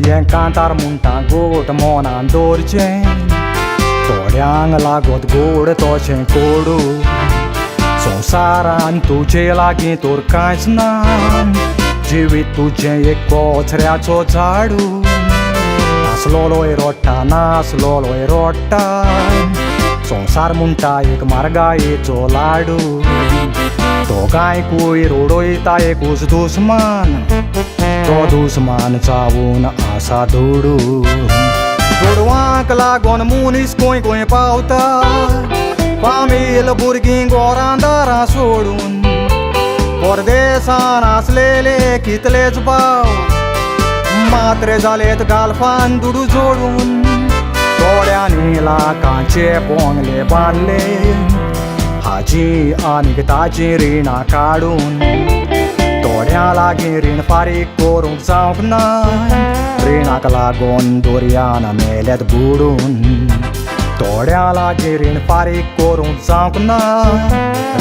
हें कांतार म्हणटा गोट मोनान दवरचें थोड्यांक लागोत गोड तोचें कोडू संवसारान तुजे लागीं तोर कांयच ना जिवीत तुजें एक कोचऱ्याचो झाडू नासलोलोय रोडटा नासलोलोय रोडटा संवसार म्हणटा एक मारगायेचो लाडू दोगांयकूय रोडयता एकूच दुस्मान तो दुस्मान चावून आसा दुडू दुडवांक लागून मनीस खंय खंय पावता फामील भुरगीं घोरां दारां सोडून परदेसान आसलेले कितलेच भाव मात्रे जालेत गालफान दुडू जोडून थोड्यांनी लाखांचे पोंगले बांदले हाजी आनीक ताजी रिणां काडून थोड्यां लागीं रीण फारीक करूंक जावंक ना रिणाक लागून दर्यान मेल्यात बुडून थोड्यां लागीं रीण फारीक करूंक जावंक ना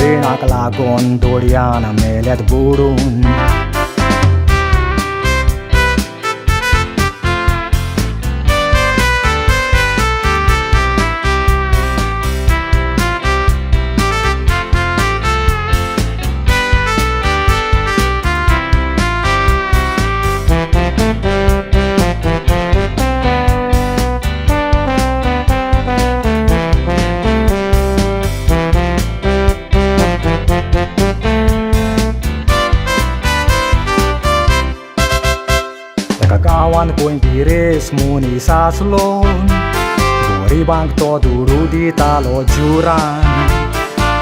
रिणाक लागून दर्यान मेल्यात बुडून गांवान कोणती रेस मनीस आसलो गरिबांक तो दुडू दितालो जुरान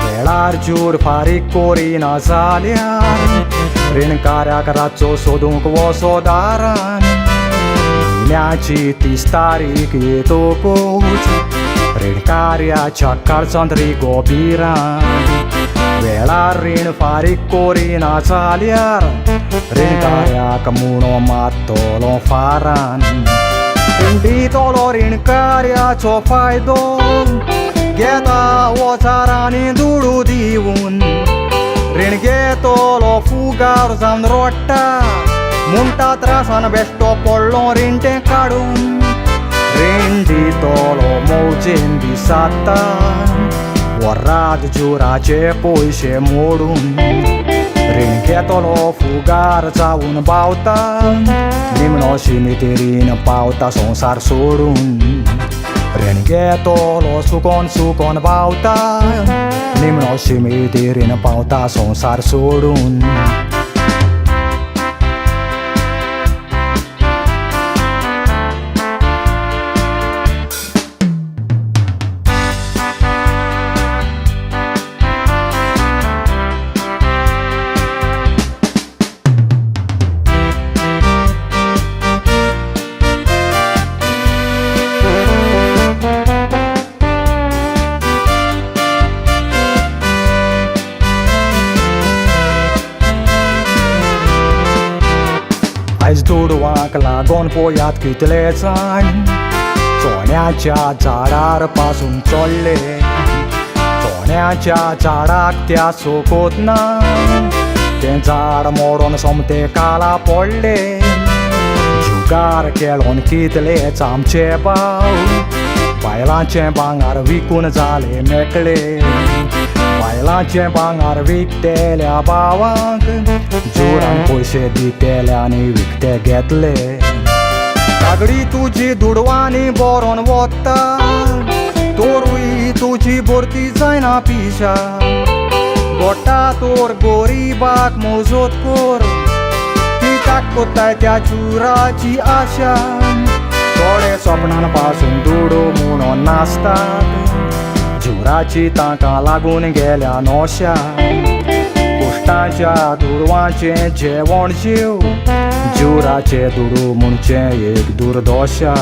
वेळार जूर फारीक करिना जाल्यार रीणकाऱ्याक रातचो सोदूंक वचो दारान म्हयन्याची 30 तारीख येतकूच रीणकाऱ्याच्या काळजांत गोबिरान वेळार रीण फारीक करिना जाल्यार रीणकाऱ्याक मुणो मारतलो फारान रीण दितलो रीणकाऱ्याचो फायदो घेता वचारांनी दुडू दिवून रीण घेतलो फुगार जावन रोडटा म्हणटा त्रासान बेश्टो पडलो रीण तें काडून रीण दितलो मौजेन दिसाता वराद जुराचे पयशे मोडून रीण घेतलो फुगार जावन बावता निमणो शिमिती रीण पावता संवसार सोडून रीण घेतलो सुकोन सुकोन बावता निमणो शिमिती रीण पावता संवसार सोडून आयज दुडवांक लागून पळयात कितले जाण चोण्याच्या झाडार पासून चडले चोण्याच्या झाडाक त्या सोकोत ना तें झाड मोडून सोमतें काला पडले जुगार खेळोन कितलेच आमचे भाव बायलांचें भांगार विकून जाले मेकळे बायलांचें भांगार विकतेल्या भावांक जुरान पयशे दितेल्यांनी विकते घेतले कागडी तुजी दुडवांनी बरोवन वता तोरूय तुजी भरती जायना पिशा गोटा तोर गोरिबाक मोजत कर कित्याक कोत्ताय त्या जुराची आशा थोडे सपनान पासून दुडू म्हणून नासतात जुराची तांकां लागून गेल्या नोशा कुश्टाच्या दुडवांचें जेवण जीव जुराचे दुडू म्हणचें एक दुर्दशा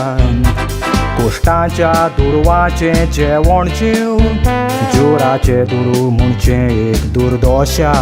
कुश्टाच्या दुडवांचें जेवण जीव जुराचे दुडू म्हणचें एक दुर्दशा